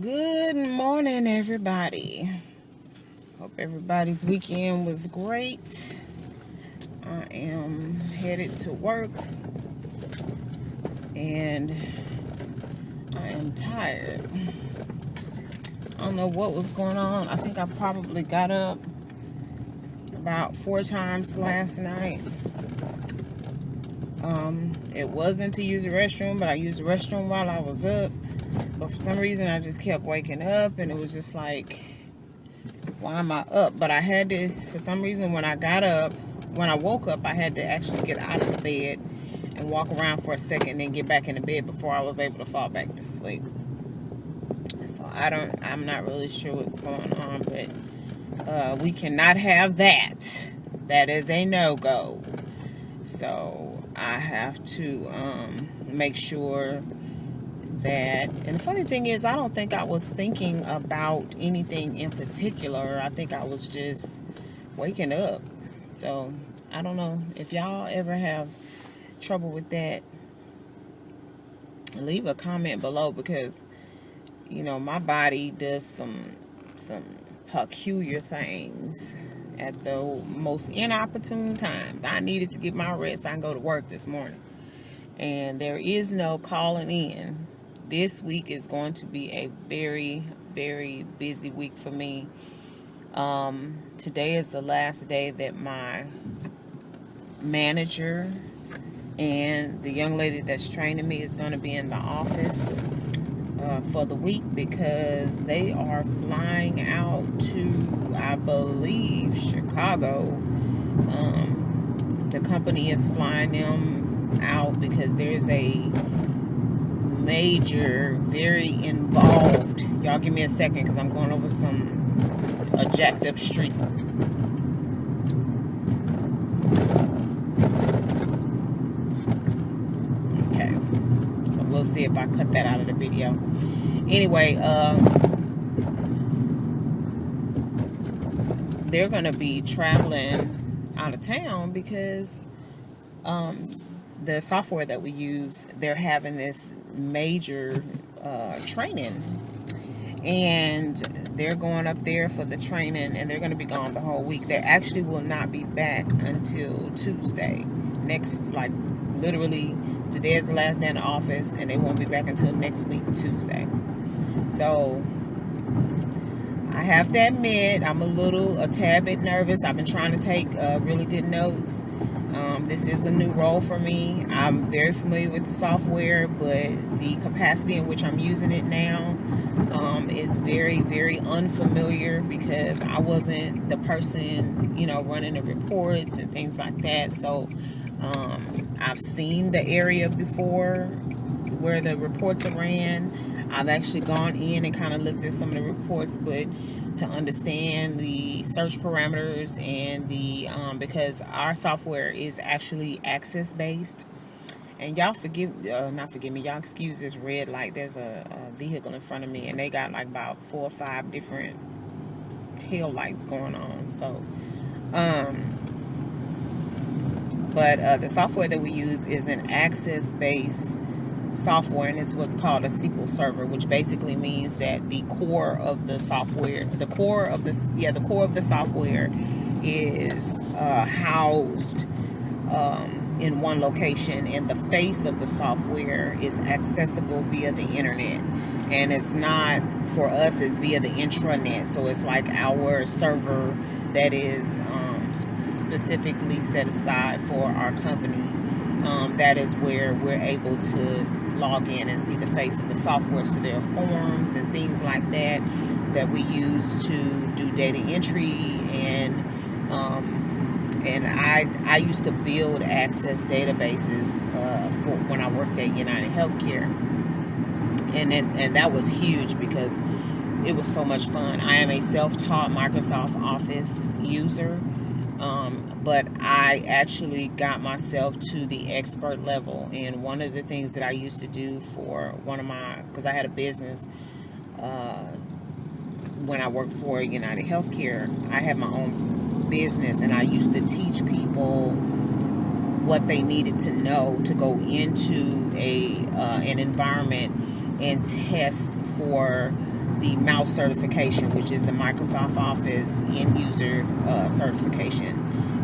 Good morning, everybody. Hope everybody's weekend was great. I am headed to work and I am tired. I don't know what was going on. I think I probably got up about 4 times last night. It wasn't to use the restroom, but I used the restroom while I was up. But for some reason, I just kept waking up, and it was just like, why am I up? But I had to, for some reason, when I woke up, I had to actually get out of the bed and walk around for a second and then get back in the bed before I was able to fall back to sleep. So I'm not really sure what's going on, but we cannot have that. That is a no-go. So I have to make sure that, and the funny thing is, I don't think I was thinking about anything in particular. I think I was just waking up. So I don't know if y'all ever have trouble with that. Leave a comment below, because my body does some peculiar things at the most inopportune times. I needed to get my rest. I can go to work this morning, and there is no calling in. This week is going to be a very, very busy week for me. Today is the last day that my manager and the young lady that's training me is going to be in the office for the week, because they are flying out to, I believe, Chicago. The company is flying them out because there's a major, very involved, y'all give me a second because I'm going over a jacked up street. Okay, so we'll see if I cut that out of the video. Anyway, they're going to be traveling out of town because the software that we use, they're having this major training, and they're going up there for the training, and they're going to be gone the whole week. They actually will not be back until Tuesday. Literally, today is the last day in the office, and they won't be back until next week, Tuesday. So I have to admit, I'm a tad bit nervous. I've been trying to take really good notes. This is a new role for me. I'm very familiar with the software, but the capacity in which I'm using it now is very, very unfamiliar, because I wasn't the person, running the reports and things like that. So I've seen the area before where the reports are ran. I've actually gone in and kind of looked at some of the reports, but to understand the search parameters and the because our software is actually access based. And y'all not forgive me, y'all excuse this red light. There's a vehicle in front of me, and they got like about 4 or 5 different tail lights going on. So but the software that we use is an access based software, and it's what's called a SQL server, which basically means that the core of the software is housed in one location, and the face of the software is accessible via the internet. And it's not, for us, it's via the intranet. So it's like our server that is specifically set aside for our company. That is where we're able to log in and see the face of the software. So there are forms and things like that we use to do data entry, and I used to build access databases for when I worked at United Healthcare, and that was huge because it was so much fun. I am a self-taught Microsoft Office user. But I actually got myself to the expert level. And one of the things that I used to do for because I had a business when I worked for United Healthcare, I had my own business, and I used to teach people what they needed to know to go into an environment and test for the mouse certification, which is the Microsoft Office end user certification.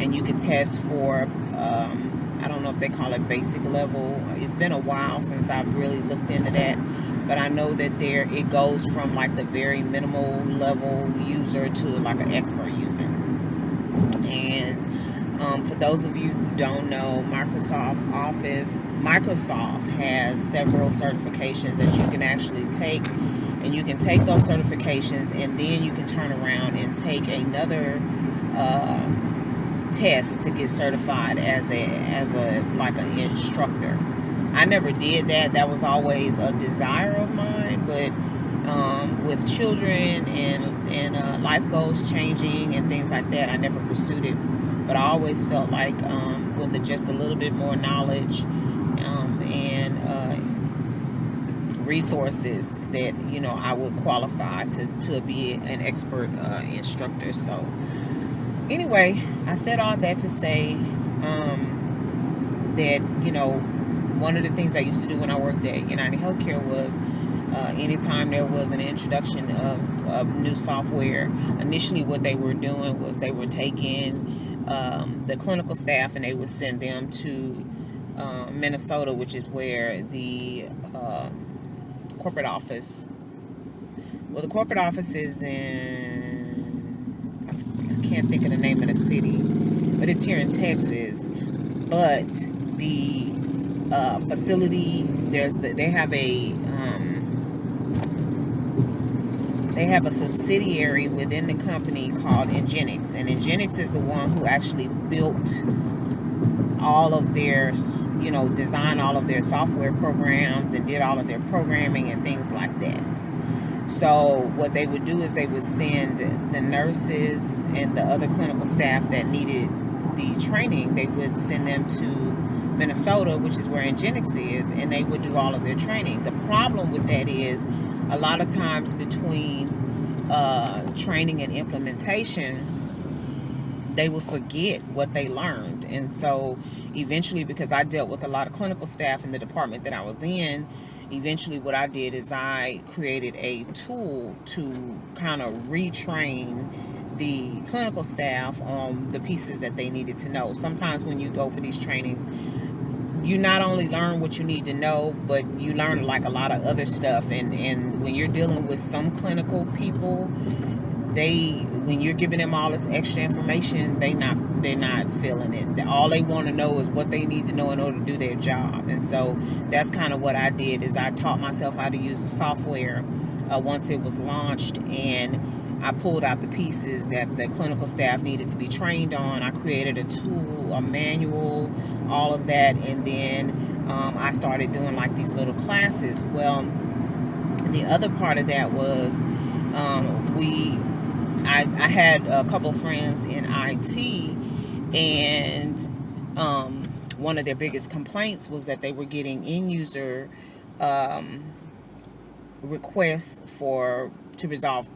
And you can test for, I don't know if they call it basic level. It's been a while since I've really looked into that, but I know that it goes from like the very minimal level user to like an expert user. And for those of you who don't know, Microsoft has several certifications that you can actually take, and you can take those certifications and then you can turn around and take another test to get certified as an instructor. I never did that. That was always a desire of mine, but with children and life goals changing and things like that, I never pursued it. But I always felt like with just a little bit more knowledge and resources, that I would qualify to be an expert instructor. So anyway, I said all that to say that one of the things I used to do when I worked at United Healthcare was anytime there was an introduction of new software, initially what they were doing was they were taking the clinical staff and they would send them to Minnesota, which is where the corporate office, the corporate office is in, I can't think of the name of the city, but it's here in Texas. But the facility, they have a subsidiary within the company called Hendrix, and Hendrix is the one who actually built all of their, designed all of their software programs and did all of their programming and things like that. So what they would do is they would send the nurses and the other clinical staff that needed the training, they would send them to Minnesota, which is where Hendrix is, and they would do all of their training. The problem with that is a lot of times between training and implementation, they would forget what they learned. And so eventually, because I dealt with a lot of clinical staff in the department that I was in, eventually what I did is I created a tool to kind of retrain the clinical staff on the pieces that they needed to know. Sometimes when you go for these trainings, you not only learn what you need to know, but you learn like a lot of other stuff. And when you're dealing with some clinical people, when you're giving them all this extra information, they're not feeling it. All they want to know is what they need to know in order to do their job. And so that's kind of what I did, is I taught myself how to use the software once it was launched, and I pulled out the pieces that the clinical staff needed to be trained on. I created a tool, a manual, all of that, and then I started doing like these little classes. Well, the other part of that was I had a couple friends in IT, and one of their biggest complaints was that they were getting end user requests to resolve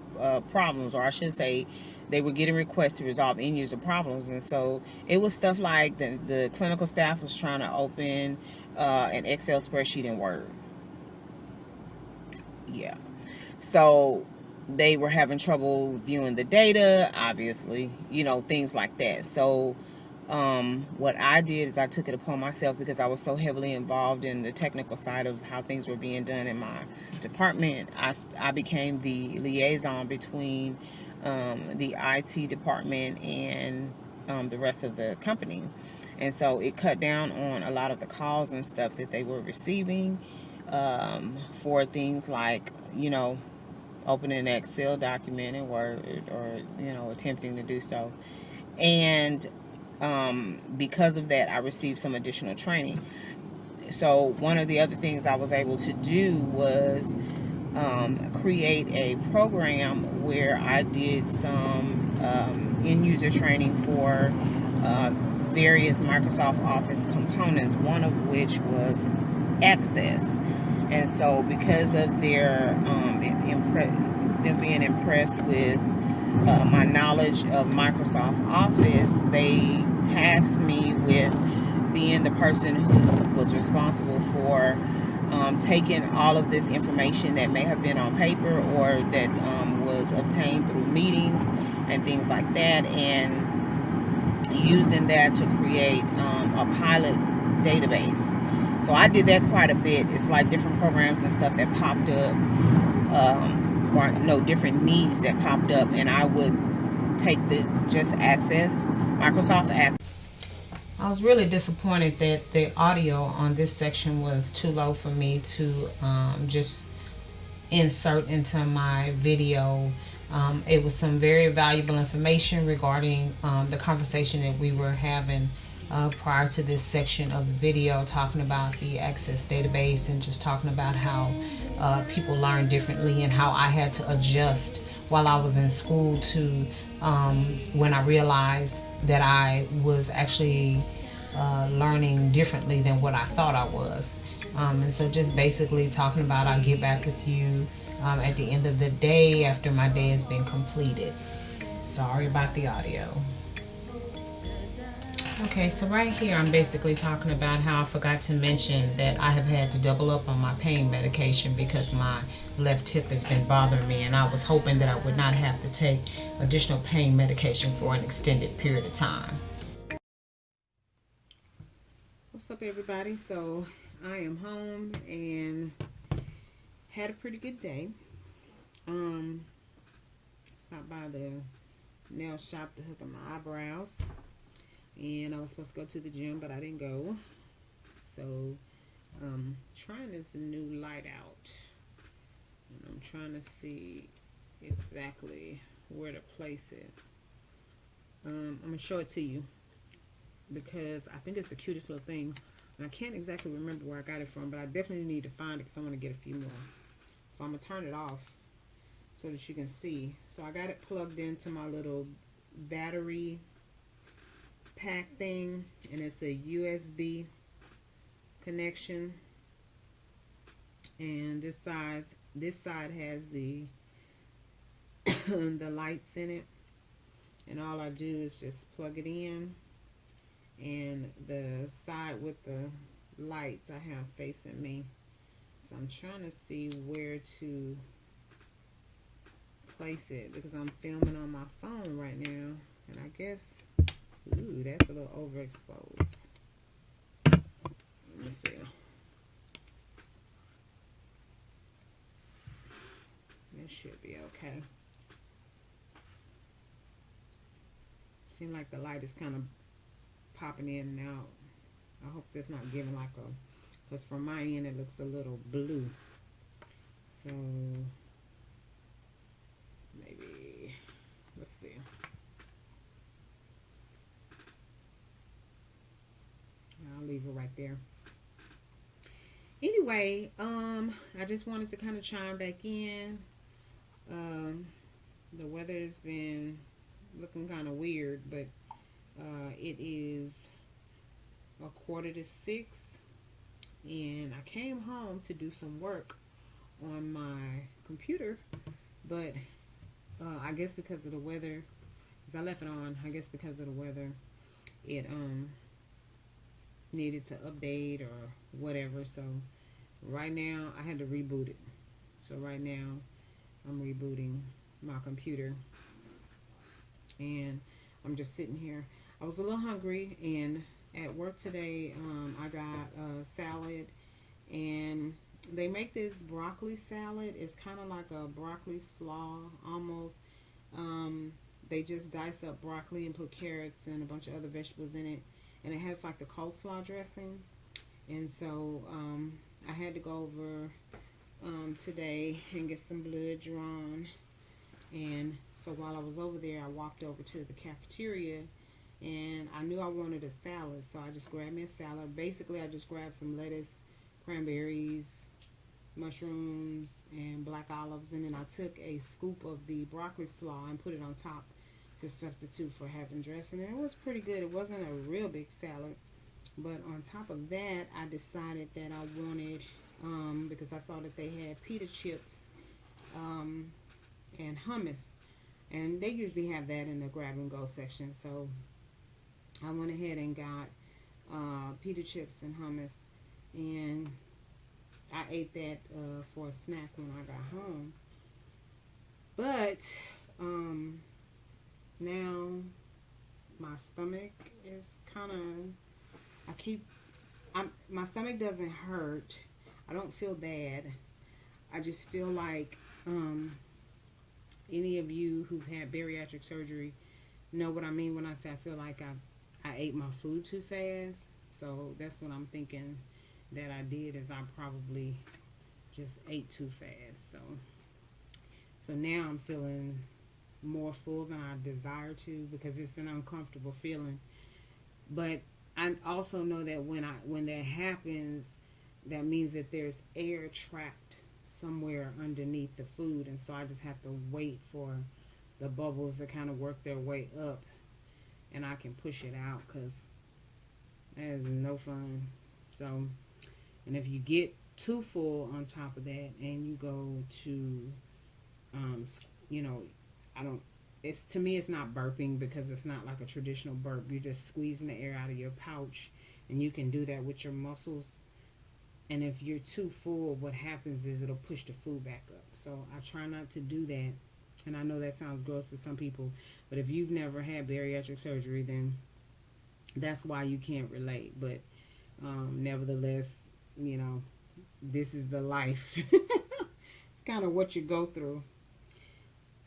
problems, or I should say they were getting requests to resolve end user problems. And so it was stuff like the clinical staff was trying to open an Excel spreadsheet in Word. Yeah. So they were having trouble viewing the data, obviously, things like that. So what I did is I took it upon myself, because I was so heavily involved in the technical side of how things were being done in my department. I became the liaison between the IT department and the rest of the company. And so it cut down on a lot of the calls and stuff that they were receiving for things like, opening an Excel document in Word, or, attempting to do so. And because of that, I received some additional training. So one of the other things I was able to do was create a program where I did some end user training for various Microsoft Office components, one of which was Access. And so because of them being impressed with my knowledge of Microsoft Office, they tasked me with being the person who was responsible for taking all of this information that may have been on paper or that was obtained through meetings and things like that, and using that to create a pilot database. So I did that quite a bit. It's like different programs and stuff that popped up, or no, different needs that popped up, and I would take the Microsoft Access. I was really disappointed that the audio on this section was too low for me to just insert into my video. It was some very valuable information regarding the conversation that we were having prior to this section of the video, talking about the Access database and just talking about how people learn differently and how I had to adjust while I was in school to when I realized that I was actually learning differently than what I thought I was. And so just basically talking about, I'll get back with you at the end of the day after my day has been completed. Sorry about the audio. Okay, so right here I'm basically talking about how I forgot to mention that I have had to double up on my pain medication because my left hip has been bothering me, and I was hoping that I would not have to take additional pain medication for an extended period of time. What's up, everybody? So I am home and had a pretty good day. Stopped by the nail shop to hook up my eyebrows, and I was supposed to go to the gym, but I didn't go. So trying this new light out, and I'm trying to see exactly where to place it. I'm gonna show it to you because I think it's the cutest little thing, and I can't exactly remember where I got it from, but I definitely need to find it because I want to get a few more. So I'm gonna turn it off so that you can see. So I got it plugged into my little battery pack thing, and it's a USB connection, and this side has the the lights in it, and all I do is just plug it in, and the side with the lights I have facing me. So I'm trying to see where to place it because I'm filming on my phone right now, and I guess, ooh, that's a little overexposed. Let me see. That should be okay. Seems like the light is kind of popping in and out. I hope that's not giving like a, because from my end it looks a little blue. So maybe, let's see. I'll leave it right there. Anyway, I just wanted to kind of chime back in. The weather has been looking kind of weird, but it is 5:45, and I came home to do some work on my computer, but I guess because of the weather, because I left it on, I guess because of the weather, it needed to update or whatever. So right now I had to reboot it. So right now I'm rebooting my computer, and I'm just sitting here. I was a little hungry, and at work today I got a salad, and they make this broccoli salad. It's kind of like a broccoli slaw almost. They just dice up broccoli and put carrots and a bunch of other vegetables in it, and it has like the coleslaw dressing. And so I had to go over today and get some blood drawn, and so while I was over there I walked over to the cafeteria, and I knew I wanted a salad, so I just grabbed me a salad. Basically I just grabbed some lettuce, cranberries, mushrooms, and black olives, and then I took a scoop of the broccoli slaw and put it on top to substitute for having dressing, and it was pretty good. It wasn't a real big salad, but on top of that I decided that I wanted, because I saw that they had pita chips and hummus, and they usually have that in the grab and go section, so I went ahead and got pita chips and hummus, and I ate that for a snack when I got home. But now my stomach is kind of, my stomach doesn't hurt. I don't feel bad. I just feel like any of you who've had bariatric surgery know what I mean when I say I feel like I ate my food too fast. So that's what I'm thinking that I did, is I probably just ate too fast. So now I'm feeling more full than I desire to, because it's an uncomfortable feeling. But I also know that when that happens, that means that there's air trapped somewhere underneath the food, and so I just have to wait for the bubbles to kind of work their way up, and I can push it out, because that is no fun. So, and if you get too full on top of that, and you go to, you know, to me it's not burping, because it's not like a traditional burp. You're just squeezing the air out of your pouch, and you can do that with your muscles. And if you're too full, what happens is it'll push the food back up. So I try not to do that. And I know that sounds gross to some people, but if you've never had bariatric surgery, then that's why you can't relate. But nevertheless, you know, this is the life. It's kind of what you go through.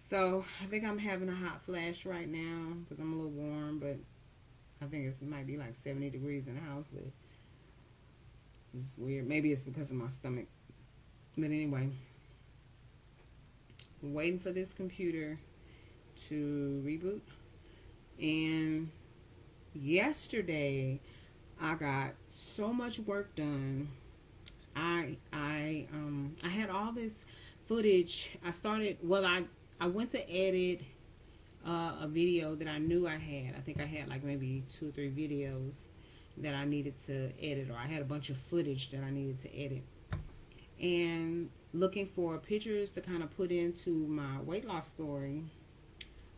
So I think I'm having a hot flash right now because I'm a little warm, but I think it might be like 70 degrees in the house, but it's weird. Maybe it's because of my stomach. But anyway, I'm waiting for this computer to reboot. And yesterday I got so much work done. I had all this footage. I went to edit a video that I knew I had. I think I had like maybe 2 or 3 videos that I needed to edit, or I had a bunch of footage that I needed to edit. And looking for pictures to kind of put into my weight loss story,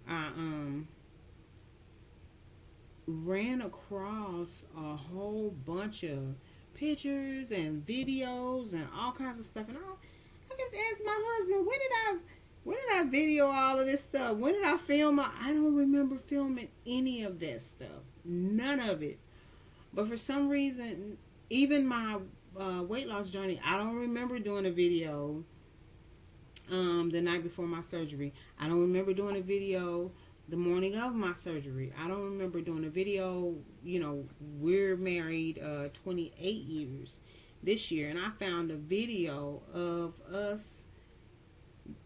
I ran across a whole bunch of pictures and videos and all kinds of stuff, and I kept asking my husband, when did I video all of this stuff? When did I film? I don't remember filming any of that stuff. None of it. But for some reason, even my weight loss journey, I don't remember doing a video the night before my surgery. I don't remember doing a video the morning of my surgery. I don't remember doing a video. You know, we're married 28 years this year, and I found a video of us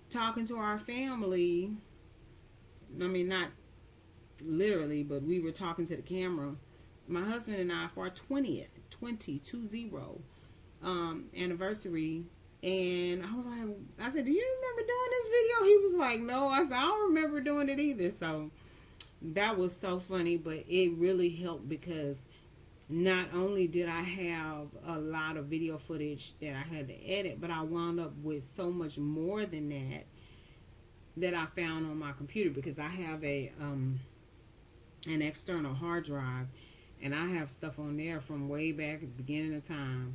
talking to our family. I mean, not literally, but we were talking to the camera, my husband and I, for our 20th anniversary. And I said, do you remember doing this video? He was like, no. I said, I don't remember doing it either. So that was so funny, but it really helped, because not only did I have a lot of video footage that I had to edit, but I wound up with so much more than that I found on my computer, because I have an external hard drive, and I have stuff on there from way back at the beginning of time.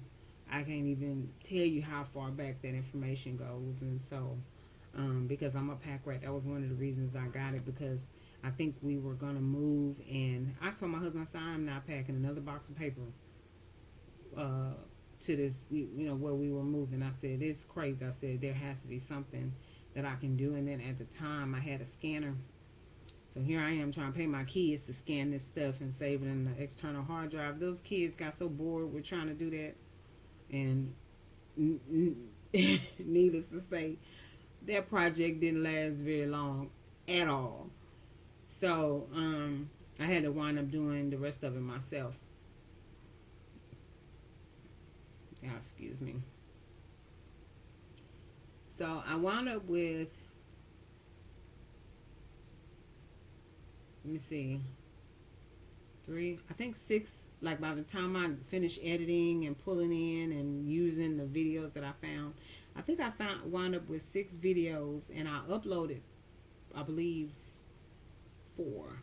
I can't even tell you how far back that information goes. And so because I'm a pack rat, that was one of the reasons I got it, because I think we were going to move, and I told my husband, I said, I'm not packing another box of paper to this, you know, where we were moving. I said, it's crazy. I said, there has to be something that I can do. And then at the time, I had a scanner. So here I am trying to pay my kids to scan this stuff and save it in the external hard drive. Those kids got so bored with trying to do that. And needless to say, that project didn't last very long at all. So I had to wind up doing the rest of it myself. Excuse me. So I wound up with, let me see, 6, like by the time I finished editing and pulling in and using the videos that I found, I think I wound up with 6 videos, and I uploaded, I believe, 4.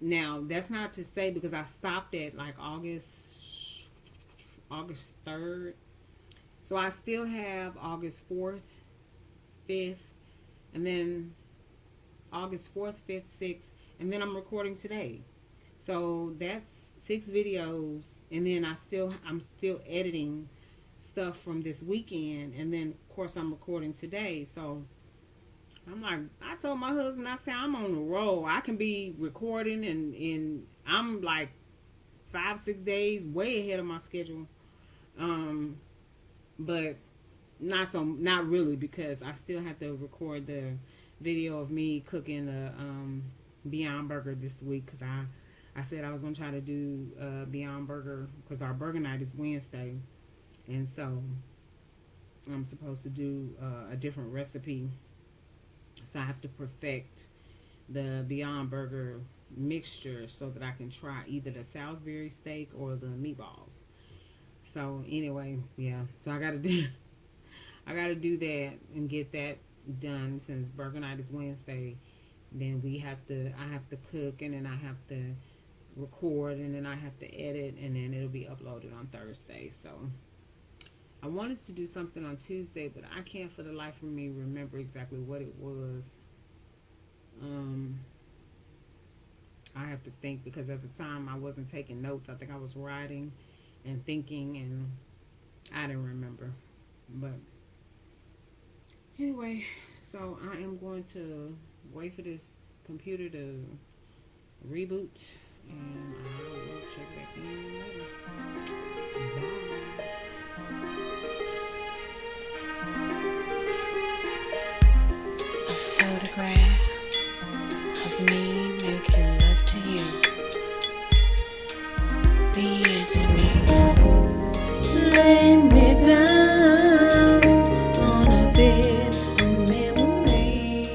Now, that's not to say, because I stopped at like August 3rd. So I still have August 4th, 5th, and then August 4th, 5th, 6th, and then I'm recording today. So that's 6 videos, and then I'm still editing stuff from this weekend, and then of course I'm recording today. So I'm like, I told my husband, I said, I'm on the roll. I can be recording, and I'm like 5-6 days way ahead of my schedule. But not really, because I still have to record the video of me cooking the Beyond Burger this week, because I said I was gonna try to do Beyond Burger, because our burger night is Wednesday, and so I'm supposed to do a different recipe. So I have to perfect the Beyond Burger mixture so that I can try either the Salisbury steak or the meatballs. So anyway, yeah. So I gotta do that and get that done, since burger night is Wednesday. Then I have to cook, and then I have to record, and then I have to edit, and then it'll be uploaded on Thursday. So I wanted to do something on Tuesday, but I can't for the life of me remember exactly what it was. I have to think, because at the time I wasn't taking notes. I think I was writing and thinking, and I didn't remember. But anyway, so I am going to wait for this computer to reboot, and I will check back in later. Bye. A photograph of me making love to you. Be into me. Lay me down on a bed of memories.